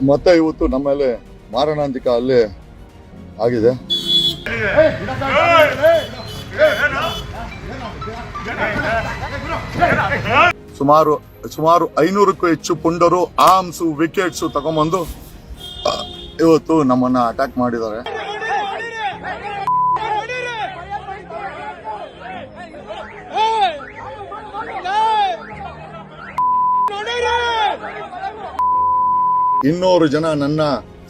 ಮತ್ತೆ ಇವತ್ತು ನಮ್ಮ ಮೇಲೆ ಮಾರಣಾಂತಿಕ ಹಲ್ಲೆ ಆಗಿದೆ. ಸುಮಾರು 500ಕ್ಕೂ ಹೆಚ್ಚು ಪುಂಡರು ಆರ್ಮ್ಸ್ ವಿಕೆಟ್ಸ್ ತಗೊಂಡ್ಬಂದು ಇವತ್ತು ನಮ್ಮನ್ನ ಅಟ್ಯಾಕ್ ಮಾಡಿದ್ದಾರೆ. ಇನ್ನೂರು ಜನ ನನ್ನ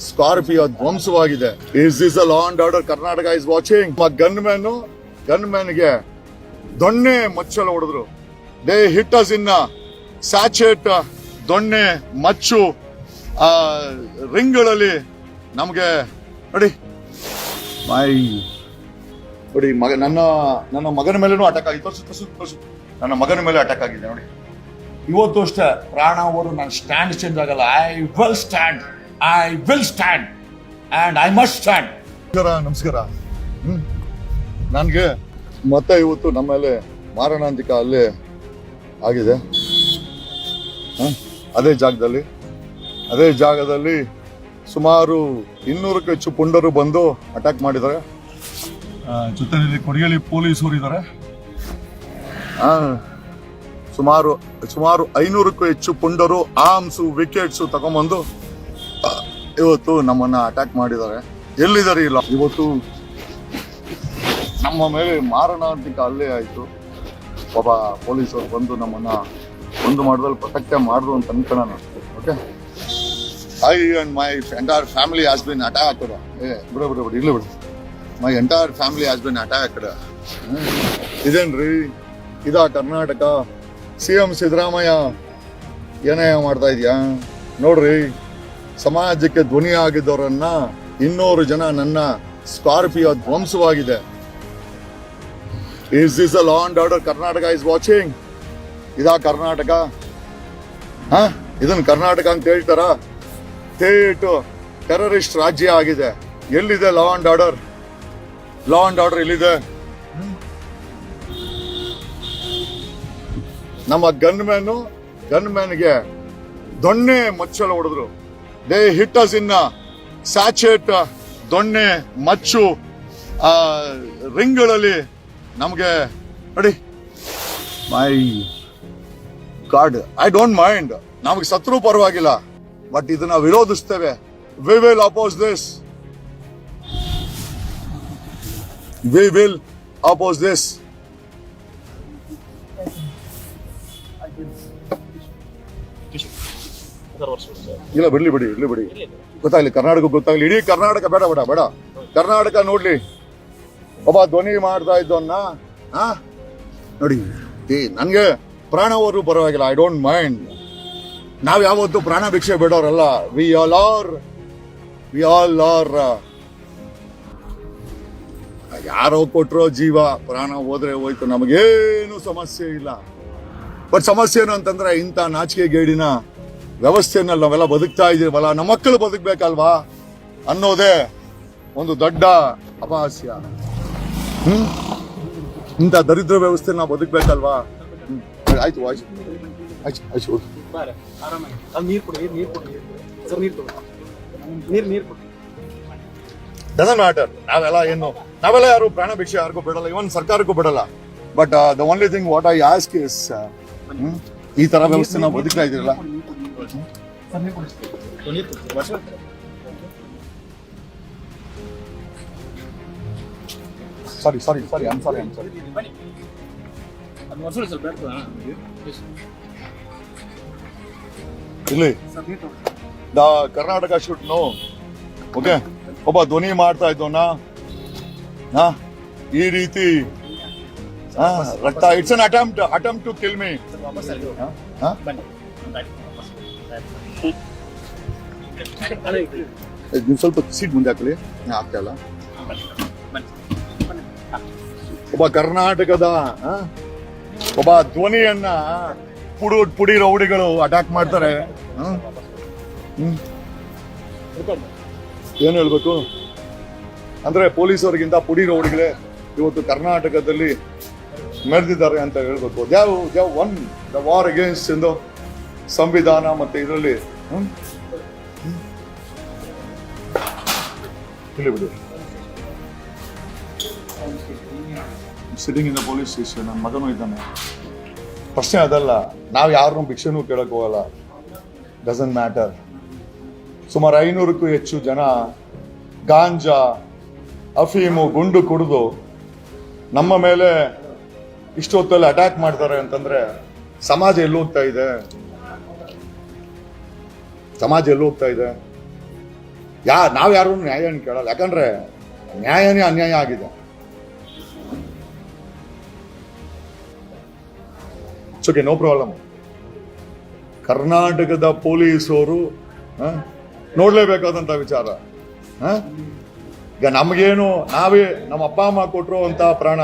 ಸ್ಕಾರ್ಪಿಯೋ ಧ್ವಂಸವಾಗಿದೆ. Is this a law and order? Karnataka is watching. ಗನ್ಮ್ಯಾನ್ಗೆ ದೊಣ್ಣೆ ಮಚ್ಚಲ ಹೊಡೆದ್ರು. They hit us in sachet ದೊಣ್ಣೆ ಮಚ್ಚು ರಿಂಗ್ಗಳಲ್ಲಿ ನಮ್ಗೆ ನೋಡಿ ನನ್ನ ಮಗನ ಮೇಲೇನು ಅಟ್ಯಾಕ್ ಆಗಿದೆ. ತೋರ್ಸು ನನ್ನ ಮಗನ ಮೇಲೆ ಅಟ್ಯಾಕ್ ಆಗಿದೆ ನೋಡಿ. ಇವತ್ತು ಅಷ್ಟೇ ಪ್ರಾಣ ಅವರು ನಾನು ಸ್ಟ್ಯಾಂಡ್ ಚೇಂಜ್ ಆಗಲ್ಲ. I will stand and I must stand. ನಮಸ್ಕಾರ. ನನ್ಗೆ ಮತ್ತೆ ಇವತ್ತು ನಮ್ಮ ಮೇಲೆ ಮಾರಣಾಂತಿಕ ಹಲ್ಲೆ ಆಗಿದೆ. ಅದೇ ಜಾಗದಲ್ಲಿ ಸುಮಾರು 200ಕ್ಕೂ ಹೆಚ್ಚು ಪುಂಡರು ಬಂದು ಅಟ್ಯಾಕ್ ಮಾಡಿದ್ದಾರೆ. ಜೊತೆಯಲ್ಲಿ ಕೊಡಿಯಲ್ಲಿ ಪೊಲೀಸರು ಇದ್ದಾರೆ. ಸುಮಾರು 500ಕ್ಕೂ ಹೆಚ್ಚು ಪುಂಡರು ಆರ್ಮ್ಸ್ ವಿಕೆಟ್ಸ್ ತಗೊಂಡ್ಬಂದು ಇವತ್ತು ನಮ್ಮನ್ನ ಅಟ್ಯಾಕ್ ಮಾಡಿದ್ದಾರೆ. ಎಲ್ಲಿದ್ದಾರೆ ಇಲ್ಲ ಇವತ್ತು ನಮ್ಮ ಮೇಲೆ ಮಾರಣಾಂತಿಕ ಹಲ್ಲೆ ಆಯಿತು. ಒಬ್ಬ ಪೊಲೀಸರು ಬಂದು ನಮ್ಮನ್ನ ಒಂದು ಮಾಡೋದ್ರಲ್ಲಿ ಪ್ರೊಟೆಕ್ಟ್ ಮಾಡಿದ್ರು ಅಂತ ಅನ್ಕೊಳ್ಳೋಣ. Okay, I and my entire family has been attacked. ಇಲ್ಲ ಬಿಡು, my entire family has been attacked. ಇದೇನ್ರಿ ಇದಾ ಕರ್ನಾಟಕ? CM ಸಿದ್ದರಾಮಯ್ಯ ಏನೇ ಮಾಡ್ತಾ ಇದೆಯಾ ನೋಡ್ರಿ. ಸಮಾಜಕ್ಕೆ ಧ್ವನಿ ಆಗಿದ್ದವರನ್ನ 200 ಜನ ನನ್ನ ಸ್ಕಾರ್ಪಿಯೋ ಧ್ವಂಸವಾಗಿದೆ. Is this a law and order? Karnataka is watching. ಇದಾ ಕರ್ನಾಟಕ? ಇದನ್ನ ಕರ್ನಾಟಕ ಅಂತ ಹೇಳ್ತಾರ? ಟೆರರಿಸ್ಟ್ ರಾಜ್ಯ ಆಗಿದೆ. ಎಲ್ಲಿದೆ law and order? Law and order ಎಲ್ಲಿದೆ? ನಮ್ಮ ಗನ್ಮ್ಯಾನ್ಗೆ ದೊಣ್ಣೆ ಮಚ್ಚಲ ಹೊಡೆದ್ರು. They hit us in sachet ದೊಣ್ಣೆ ಮಚ್ಚು ರಿಂಗ್ಗಳಲ್ಲಿ ನಮ್ಗೆ ನೋಡಿ. My god, I don't mind. ನಮಗೆ ಸತ್ರು ಪರವಾಗಿಲ್ಲ, ಬಟ್ ಇದನ್ನ ವಿರೋಧಿಸ್ತೇವೆ. We will oppose this. ಇಲ್ಲ ಬಿಡ್ಲಿ ಗೊತ್ತಾಗ್ಲಿ. ಕರ್ನಾಟಕ ಗೊತ್ತಾಗ್ಲಿ. ಇಡೀ ಕರ್ನಾಟಕ ಬೇಡ ಕರ್ನಾಟಕ ನೋಡ್ಲಿ. ಒಬ್ಬ ಧ್ವನಿ ಮಾಡ್ತಾ ಇದ್ದವನ್ನ ನೋಡಿ. ನನ್ಗೆ ಪ್ರಾಣ ಹೋದ್ರು ಪರವಾಗಿಲ್ಲ, ಐ ಡೋಂಟ್ ಮೈಂಡ್. ನಾವ್ ಯಾವತ್ತು ಪ್ರಾಣ ಭಿಕ್ಷೆ ಬೇಡವ್ರಲ್ಲ. ವಿ ಆಲ್ ಆರ್ ಯಾರೋ ಕೊಟ್ರೋ ಜೀವ, ಪ್ರಾಣ ಹೋದ್ರೆ ಹೋಯ್ತು, ನಮಗೇನು ಸಮಸ್ಯೆ ಇಲ್ಲ. ಬಟ್ ಸಮಸ್ಯೆ ಏನು ಅಂತಂದ್ರೆ ಇಂಥ ನಾಚಿಕೆ ಗೇಡಿನ ವ್ಯವಸ್ಥೆನಲ್ಲಿ ನಾವೆಲ್ಲ ಬದುಕ್ತಾ ಇದೀವಲ್ಲ, ನಮ್ಮ ಮಕ್ಕಳು ಬದುಕ್ಬೇಕಲ್ವಾ ಅನ್ನೋದೇ ಒಂದು ದೊಡ್ಡ ಅಪಹಾಸ್ಯ. ಇಂಥ ದರಿದ್ರ ವ್ಯವಸ್ಥೆ ನಾವು ಬದುಕ್ಬೇಕಲ್ವಾ? ಆಯ್ತು ಡಸಂಟ್ ಮ್ಯಾಟರ್. ನಾವೆಲ್ಲ ಯಾರು ಪ್ರಾಣ ಭಿಕ್ಷೆ ಯಾರಿಗೂ ಬಿಡಲ್ಲ, ಇವನ್ ಸರ್ಕಾರಕ್ಕೂ ಬಿಡಲ್ಲ. But the only thing what I ask is ಈ ತರ ವ್ಯವಸ್ಥೆ ನಾವು ಬದುಕ್ತಾ ಇದ್ದೀರಲ್ಲ. Sorry I'm sorry. ಇಲ್ಲಿ the Karnataka should know. Okay, ಒಬ್ಬ ಧ್ವನಿ ಮಾಡ್ತಾ ಇದ್ದವನ ಈ ರೀತಿ ರಕ್ತ, it's an attempt to kill me. ನೀವು ಸ್ವಲ್ಪ ಸೀಟ್ ಮುಂದೆ ಹಾಕಲಿ, ಆಗ್ತಾ ಇಲ್ಲ. ಒಬ್ಬ ಕರ್ನಾಟಕದ ಒಬ್ಬ ಧ್ವನಿಯನ್ನ ಪುಡಿ ರೌಡಿಗಳು ಅಟ್ಯಾಕ್ ಮಾಡ್ತಾರೆ. ಏನು ಹೇಳ್ಬೇಕು ಅಂದ್ರೆ, ಪೊಲೀಸರಿಗಿಂತ ಪುಡಿ ರೌಡಿಗಳೇ ಇವತ್ತು ಕರ್ನಾಟಕದಲ್ಲಿ ಮೆರೆದಿದ್ದಾರೆ ಅಂತ ಹೇಳ್ಬೇಕು. ದ್ಯಾವ್ ಒನ್ ದ ವಾರ್ ಅಗೇನ್ಸ್ಟ್ ಎಂದು ಸಂವಿಧಾನ ಮತ್ತೆ ಇದರಲ್ಲಿ ಇಲ್ಲಿ ಬಿಡಿ. Sitting in the police station. ನನ್ನ ಮಗನೂ ಇದ್ದಾನೆ. ಪ್ರಶ್ನೆ ಅದಲ್ಲ, ನಾವು ಯಾರನ್ನೂ ಭಿಕ್ಷೆನೂ ಕೇಳಕ್ಕೆ ಹೋಗಲ್ಲ. Doesn't matter. ಸುಮಾರು 500ಕ್ಕೂ ಹೆಚ್ಚು ಜನ ಗಾಂಜಾ, ಅಫೀಮು, ಗುಂಡು ಕುಡಿದು ನಮ್ಮ ಮೇಲೆ ಇಷ್ಟೊತ್ತಲ್ಲಿ ಅಟ್ಯಾಕ್ ಮಾಡ್ತಾರೆ ಅಂತಂದ್ರೆ ಸಮಾಜ ಎಲ್ಲೂ ಹೋಗ್ತಾ ಇದೆ? ಸಮಾಜ ಎಲ್ಲೂ ಹೋಗ್ತಾ ಇದೆ? ನಾವು ಯಾರು ನ್ಯಾಯನ ಕೇಳಲ್ಲ. ಯಾಕಂದ್ರೆ ನ್ಯಾಯನೇ ಅನ್ಯಾಯ ಆಗಿದೆ. Okay, no problem. ಕರ್ನಾಟಕದ ಪೊಲೀಸರು ನೋಡ್ಲೇಬೇಕಾದಂತ ವಿಚಾರ. ಈಗ ನಮಗೇನು, ನಾವೇ ನಮ್ಮ ಅಪ್ಪ ಅಮ್ಮ ಕೊಟ್ಟರು ಅಂತ ಪ್ರಾಣ.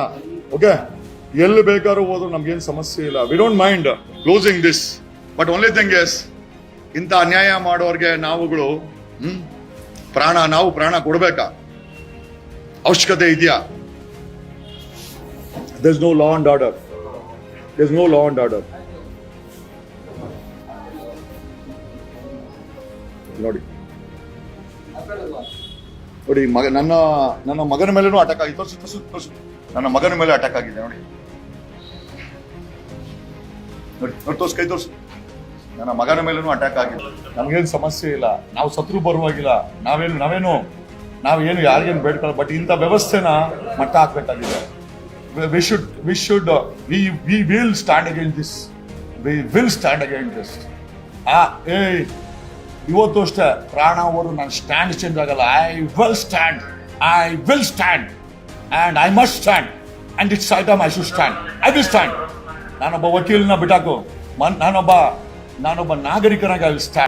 ಓಕೆ, ಎಲ್ಲಿ ಬೇಕಾದ್ರೂ ಹೋದ್ರು ನಮ್ಗೇನು ಸಮಸ್ಯೆ ಇಲ್ಲ. We don't mind closing this. But only thing is, ಇಂಥ ಅನ್ಯಾಯ ಮಾಡೋರ್ಗೆ ನಾವುಗಳು ನಾವು ಪ್ರಾಣ ಕೊಡ್ಬೇಕಾ? ಅವಶ್ಯಕತೆ ಇದೆಯಾ? There is no law and order. There is no law and order. ನೋಡಿ ನನ್ನ ಮಗನ ಮೇಲೇನೂ ಅಟ್ಯಾಕ್ ಆಗಿದೆ. ತೋರಿಸು. ನನ್ನ ಮಗನ ಮೇಲೆ ಅಟ್ಯಾಕ್ ಆಗಿದೆ ನೋಡಿ. ತೋರ್ಸು, ಕೈ ತೋರ್ಸು. ನನ್ನ ಮಗನ ಮೇಲೇನೂ ಅಟ್ಯಾಕ್ ಆಗಿದೆ. ನಮ್ಗೇನು ಸಮಸ್ಯೆ ಇಲ್ಲ. ನಾವು ಸತ್ರು ಬರುವಾಗಿಲ್ಲ. ನಾವೇನು ಯಾರಿಗೇನು ಬೇಡ್ಕೊಳ್ಳ. ಬಟ್ ಇಂಥ ವ್ಯವಸ್ಥೆನ ಮಟ್ಟ ಹಾಕ್ಬೇಕಾಗಿದೆ. we will stand against this. We will stand against this. ಇವತ್ತು ಅಷ್ಟೇ ಪ್ರಾಣ ಅವರು ನಾನು ಸ್ಟ್ಯಾಂಡ್ ಚೇಂಜ್ ಆಗಲ್ಲ. I will stand and I must stand and it's item I should stand. I will stand. ನಾನೊಬ್ಬ ವಕೀಲನ ಬಿಟ್ಟಾಕು. ನಾನೊಬ್ಬ ನಾಗರಿಕನಾಗಿ ಐ ವಿಲ್ ಸ್ಟ್ಯಾಂಡ್.